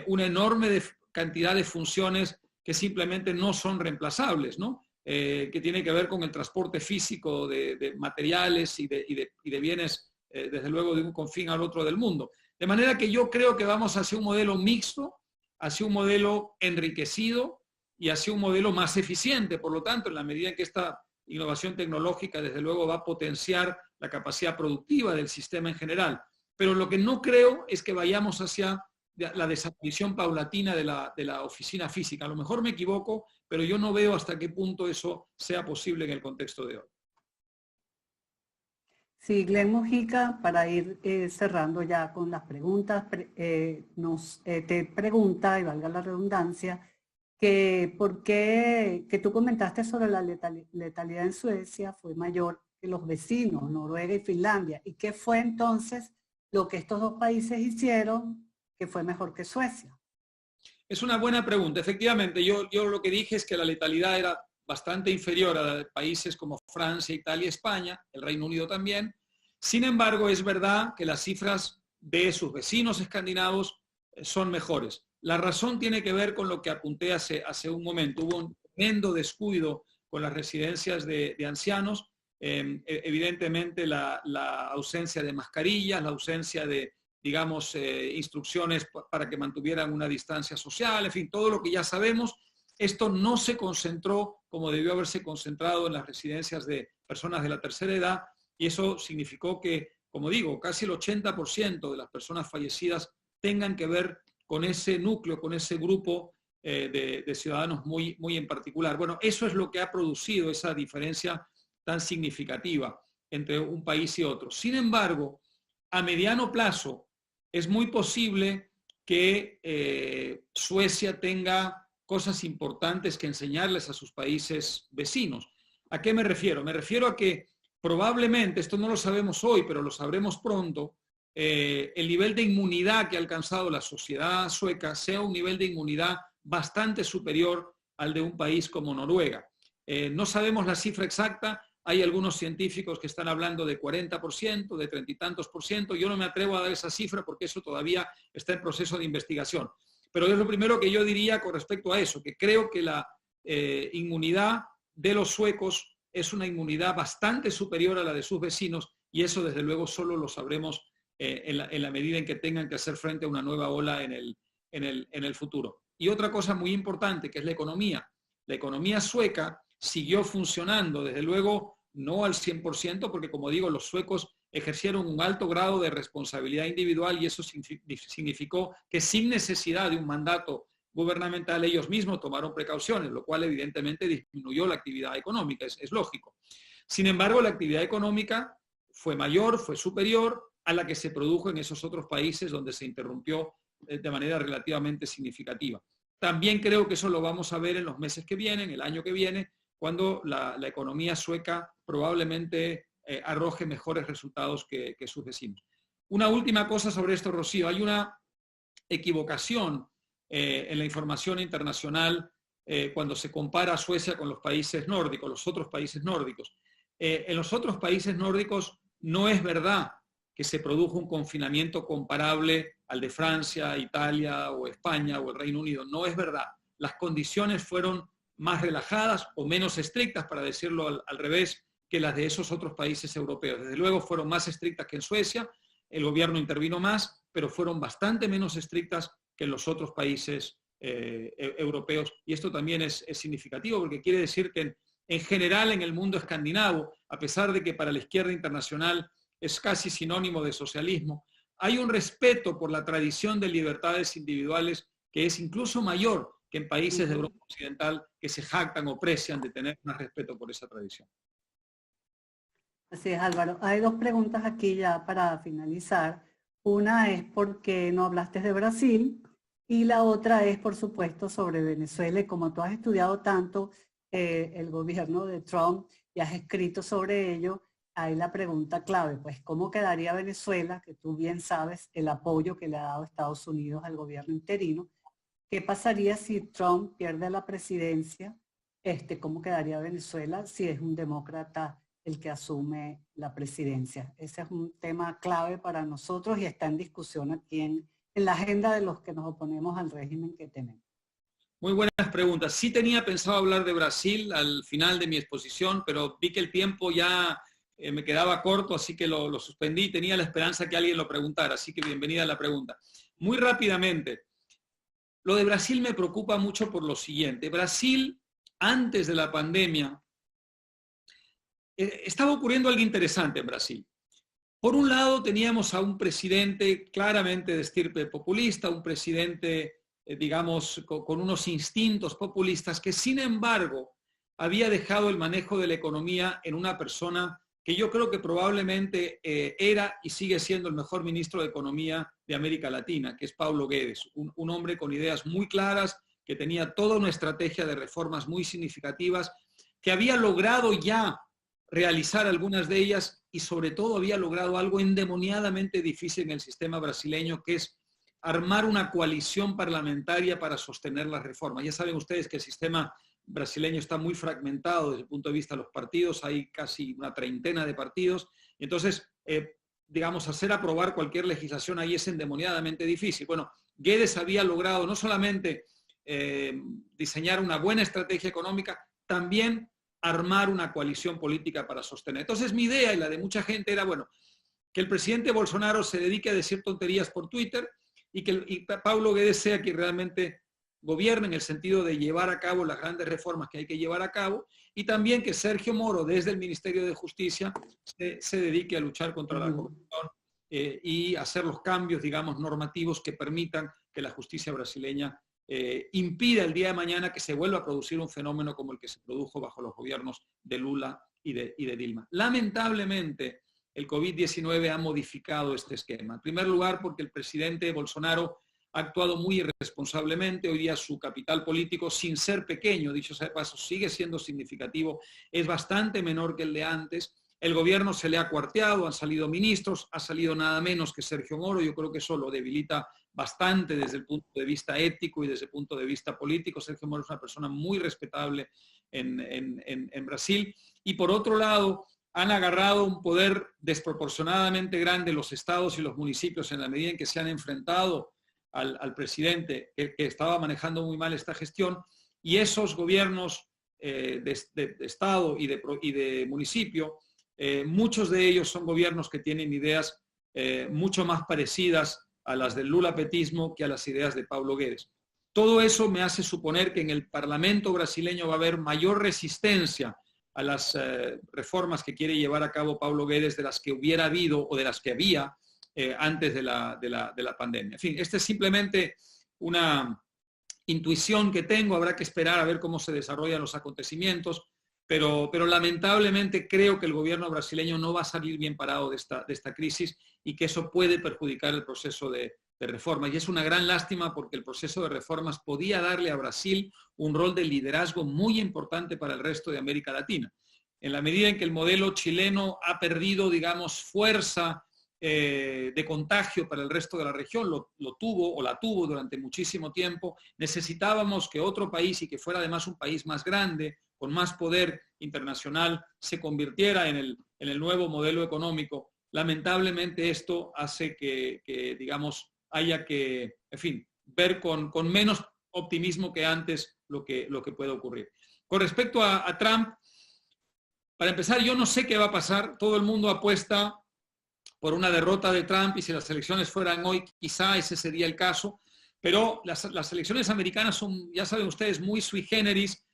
una enorme cantidad de funciones que simplemente no son reemplazables, ¿no? Que tiene que ver con el transporte físico de materiales y de bienes, desde luego de un confín al otro del mundo. De manera que yo creo que vamos hacia un modelo mixto, hacia un modelo enriquecido y hacia un modelo más eficiente. Por lo tanto, en la medida en que esta innovación tecnológica, desde luego, va a potenciar la capacidad productiva del sistema en general. Pero lo que no creo es que vayamos hacia la desaparición paulatina de la oficina física. A lo mejor me equivoco, pero yo no veo hasta qué punto eso sea posible en el contexto de hoy. Sí, Glenn Mojica, para ir cerrando ya con las preguntas, te pregunta, y valga la redundancia, que tú comentaste sobre la letalidad en Suecia fue mayor que los vecinos, Noruega y Finlandia. ¿Y qué fue entonces lo que estos dos países hicieron que fue mejor que Suecia? Es una buena pregunta. Efectivamente, yo lo que dije es que la letalidad era bastante inferior a la de países como Francia, Italia, España, el Reino Unido también. Sin embargo, es verdad que las cifras de sus vecinos escandinavos son mejores. La razón tiene que ver con lo que apunté hace un momento. Hubo un tremendo descuido con las residencias de ancianos. Evidentemente, la ausencia de mascarillas, la ausencia de, digamos, instrucciones para que mantuvieran una distancia social, en fin, todo lo que ya sabemos. Esto no se concentró como debió haberse concentrado en las residencias de personas de la tercera edad, y eso significó que, como digo, casi el 80% de las personas fallecidas tengan que ver con ese núcleo, con ese grupo de ciudadanos muy en particular. Bueno, eso es lo que ha producido esa diferencia tan significativa entre un país y otro. Sin embargo, a mediano plazo es muy posible que Suecia tenga cosas importantes que enseñarles a sus países vecinos. ¿A qué me refiero? Me refiero a que probablemente, esto no lo sabemos hoy, pero lo sabremos pronto, el nivel de inmunidad que ha alcanzado la sociedad sueca sea un nivel de inmunidad bastante superior al de un país como Noruega. No sabemos la cifra exacta, hay algunos científicos que están hablando de 40%, de 30 y tantos %. Yo no me atrevo a dar esa cifra porque eso todavía está en proceso de investigación. Pero es lo primero que yo diría con respecto a eso, que creo que la inmunidad de los suecos es una inmunidad bastante superior a la de sus vecinos, y eso desde luego solo lo sabremos en la medida en que tengan que hacer frente a una nueva ola en el futuro. Y otra cosa muy importante, que es la economía. La economía sueca siguió funcionando, desde luego no al 100%, porque como digo, los suecos ejercieron un alto grado de responsabilidad individual, y eso significó que sin necesidad de un mandato gubernamental ellos mismos tomaron precauciones, lo cual evidentemente disminuyó la actividad económica, es lógico. Sin embargo, la actividad económica fue mayor, fue superior a la que se produjo en esos otros países donde se interrumpió de manera relativamente significativa. También creo que eso lo vamos a ver en los meses que vienen, el año que viene, cuando la economía sueca probablemente arroje mejores resultados que sus vecinos. Una última cosa sobre esto, Rocío. Hay una equivocación en la información internacional cuando se compara a Suecia con los países nórdicos, los otros países nórdicos. En los otros países nórdicos no es verdad que se produjo un confinamiento comparable al de Francia, Italia o España o el Reino Unido. No es verdad. Las condiciones fueron más relajadas o menos estrictas, para decirlo al revés, que las de esos otros países europeos. Desde luego fueron más estrictas que en Suecia, el gobierno intervino más, pero fueron bastante menos estrictas que en los otros países europeos. Y esto también es significativo, porque quiere decir que en general en el mundo escandinavo, a pesar de que para la izquierda internacional es casi sinónimo de socialismo, hay un respeto por la tradición de libertades individuales que es incluso mayor que en países de Europa Occidental que se jactan o precian de tener más respeto por esa tradición. Así es, Álvaro. Hay dos preguntas aquí ya para finalizar. Una es por qué no hablaste de Brasil, y la otra es, por supuesto, sobre Venezuela. Y como tú has estudiado tanto el gobierno de Trump y has escrito sobre ello, hay la pregunta clave, pues, ¿cómo quedaría Venezuela? Que tú bien sabes el apoyo que le ha dado Estados Unidos al gobierno interino. ¿Qué pasaría si Trump pierde la presidencia? ¿Cómo quedaría Venezuela si es un demócrata el que asume la presidencia? Ese es un tema clave para nosotros y está en discusión aquí en la agenda de los que nos oponemos al régimen que tenemos. Muy buenas preguntas. Sí tenía pensado hablar de Brasil al final de mi exposición, pero vi que el tiempo ya me quedaba corto, así que lo suspendí y tenía la esperanza que alguien lo preguntara, así que bienvenida a la pregunta. Muy rápidamente, lo de Brasil me preocupa mucho por lo siguiente. Brasil, antes de la pandemia, estaba ocurriendo algo interesante en Brasil. Por un lado, teníamos a un presidente claramente de estirpe populista, un presidente, digamos, con unos instintos populistas, que sin embargo había dejado el manejo de la economía en una persona que yo creo que probablemente era y sigue siendo el mejor ministro de Economía de América Latina, que es Paulo Guedes, un hombre con ideas muy claras, que tenía toda una estrategia de reformas muy significativas, que había logrado ya realizar algunas de ellas y sobre todo había logrado algo endemoniadamente difícil en el sistema brasileño, que es armar una coalición parlamentaria para sostener las reformas. Ya saben ustedes que el sistema brasileño está muy fragmentado desde el punto de vista de los partidos, hay casi una treintena de partidos, entonces, digamos, hacer aprobar cualquier legislación ahí es endemoniadamente difícil. Bueno, Guedes había logrado no solamente diseñar una buena estrategia económica, también armar una coalición política para sostener. Entonces mi idea y la de mucha gente era, bueno, que el presidente Bolsonaro se dedique a decir tonterías por Twitter y que Paulo Guedes sea quien realmente gobierne en el sentido de llevar a cabo las grandes reformas que hay que llevar a cabo, y también que Sergio Moro desde el Ministerio de Justicia se dedique a luchar contra la corrupción y hacer los cambios, digamos, normativos que permitan que la justicia brasileña impida el día de mañana que se vuelva a producir un fenómeno como el que se produjo bajo los gobiernos de Lula y de Dilma. Lamentablemente, el COVID-19 ha modificado este esquema. En primer lugar, porque el presidente Bolsonaro ha actuado muy irresponsablemente. Hoy día su capital político, sin ser pequeño, dicho sea de paso, sigue siendo significativo, es bastante menor que el de antes. El gobierno se le ha cuarteado, han salido ministros, ha salido nada menos que Sergio Moro. Yo creo que eso lo debilita bastante desde el punto de vista ético y desde el punto de vista político. Sergio Moro es una persona muy respetable en Brasil. Y por otro lado, han agarrado un poder desproporcionadamente grande los estados y los municipios en la medida en que se han enfrentado al presidente que estaba manejando muy mal esta gestión, y esos gobiernos de estado y de municipio, muchos de ellos son gobiernos que tienen ideas mucho más parecidas a las del lulapetismo que a las ideas de Paulo Guedes. Todo eso me hace suponer que en el Parlamento brasileño va a haber mayor resistencia a las reformas que quiere llevar a cabo Paulo Guedes de las que hubiera habido o de las que había antes de la pandemia. En fin, esta es simplemente una intuición que tengo, habrá que esperar a ver cómo se desarrollan los acontecimientos, pero lamentablemente creo que el gobierno brasileño no va a salir bien parado de esta crisis y que eso puede perjudicar el proceso de reformas. Y es una gran lástima porque el proceso de reformas podía darle a Brasil un rol de liderazgo muy importante para el resto de América Latina. En la medida en que el modelo chileno ha perdido, digamos, fuerza de contagio para el resto de la región, lo tuvo o la tuvo durante muchísimo tiempo, necesitábamos que otro país, y que fuera además un país más grande, con más poder internacional, se convirtiera en el nuevo modelo económico. Lamentablemente esto hace que digamos, haya que, en fin, ver con menos optimismo que antes lo que puede ocurrir. Con respecto a Trump, para empezar, yo no sé qué va a pasar. Todo el mundo apuesta por una derrota de Trump, y si las elecciones fueran hoy, quizá ese sería el caso, pero las elecciones americanas son, ya saben ustedes, muy sui generis.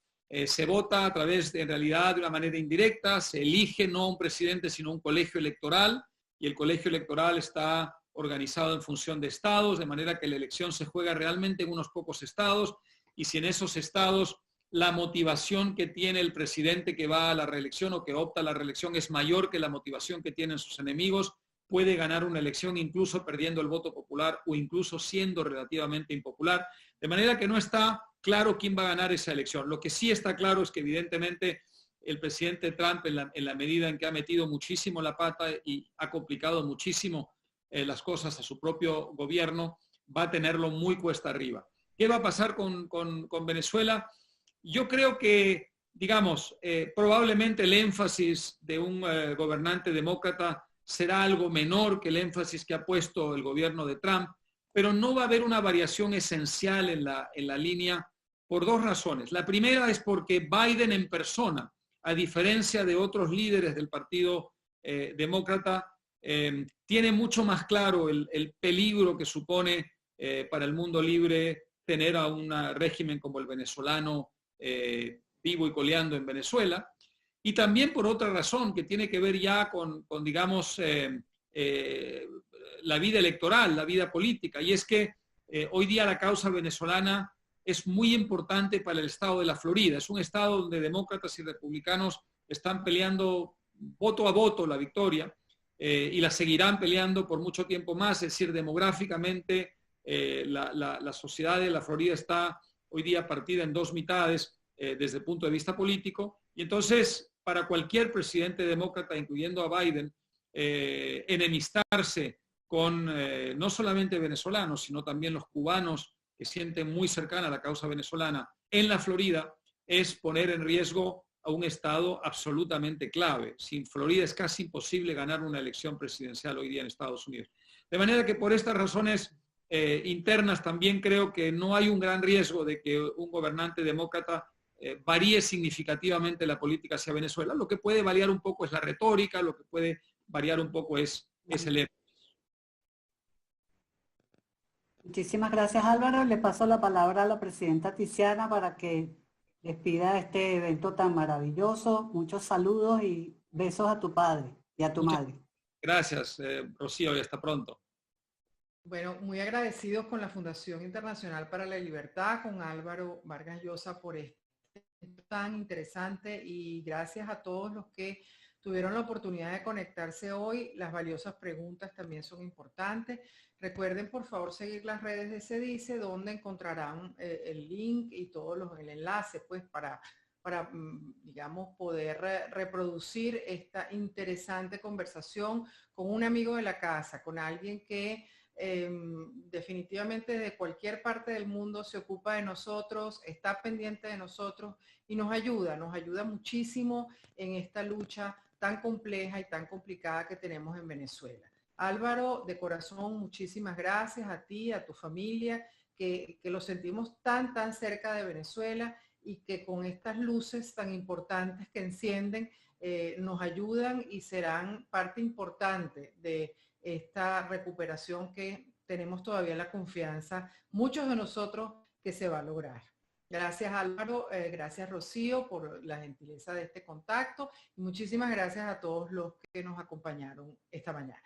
Se vota a través en realidad de una manera indirecta, se elige no un presidente sino un colegio electoral, y el colegio electoral está organizado en función de estados, de manera que la elección se juega realmente en unos pocos estados, y si en esos estados la motivación que tiene el presidente que va a la reelección o que opta a la reelección es mayor que la motivación que tienen sus enemigos, puede ganar una elección incluso perdiendo el voto popular o incluso siendo relativamente impopular, de manera que no está claro quién va a ganar esa elección. Lo que sí está claro es que evidentemente el presidente Trump, en la medida en que ha metido muchísimo la pata y ha complicado muchísimo las cosas a su propio gobierno, va a tenerlo muy cuesta arriba. ¿Qué va a pasar con Venezuela? Yo creo que, digamos, probablemente el énfasis de un gobernante demócrata será algo menor que el énfasis que ha puesto el gobierno de Trump, pero no va a haber una variación esencial en la línea por dos razones. La primera es porque Biden en persona, a diferencia de otros líderes del Partido Demócrata, tiene mucho más claro el peligro que supone para el mundo libre tener a un régimen como el venezolano vivo y coleando en Venezuela. Y también por otra razón que tiene que ver ya con digamos, la vida electoral, la vida política, y es que hoy día la causa venezolana es muy importante para el estado de la Florida. Es un estado donde demócratas y republicanos están peleando voto a voto la victoria y la seguirán peleando por mucho tiempo más. Es decir, demográficamente la sociedad de la Florida está hoy día partida en dos mitades desde el punto de vista político. Y entonces, para cualquier presidente demócrata, incluyendo a Biden, enemistarse con no solamente venezolanos, sino también los cubanos que sienten muy cercana a la causa venezolana en la Florida, es poner en riesgo a un estado absolutamente clave. Sin Florida es casi imposible ganar una elección presidencial hoy día en Estados Unidos. De manera que por estas razones internas también creo que no hay un gran riesgo de que un gobernante demócrata varíe significativamente la política hacia Venezuela. Lo que puede variar un poco es la retórica, lo que puede variar un poco es el éxito. Muchísimas gracias, Álvaro. Le paso la palabra a la presidenta Tiziana para que despida este evento tan maravilloso. Muchos saludos y besos a tu padre y a tu madre. Gracias, Rocío, y hasta pronto. Bueno, muy agradecidos con la Fundación Internacional para la Libertad, con Álvaro Vargas Llosa por este tan interesante, y gracias a todos los que tuvieron la oportunidad de conectarse hoy. Las valiosas preguntas también son importantes. Recuerden, por favor, seguir las redes de CEDICE, donde encontrarán el link y el enlace, pues, para digamos, poder reproducir esta interesante conversación con un amigo de la casa, con alguien que definitivamente de cualquier parte del mundo se ocupa de nosotros, está pendiente de nosotros y nos ayuda muchísimo en esta lucha tan compleja y tan complicada que tenemos en Venezuela. Álvaro, de corazón, muchísimas gracias a ti, a tu familia, que lo sentimos tan cerca de Venezuela, y que con estas luces tan importantes que encienden nos ayudan y serán parte importante de esta recuperación que tenemos todavía la confianza, muchos de nosotros, que se va a lograr. Gracias, Álvaro, gracias, Rocío, por la gentileza de este contacto, y muchísimas gracias a todos los que nos acompañaron esta mañana.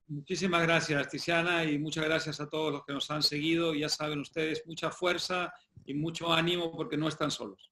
Muchísimas gracias, Tiziana, y muchas gracias a todos los que nos han seguido. Y ya saben ustedes, mucha fuerza y mucho ánimo, porque no están solos.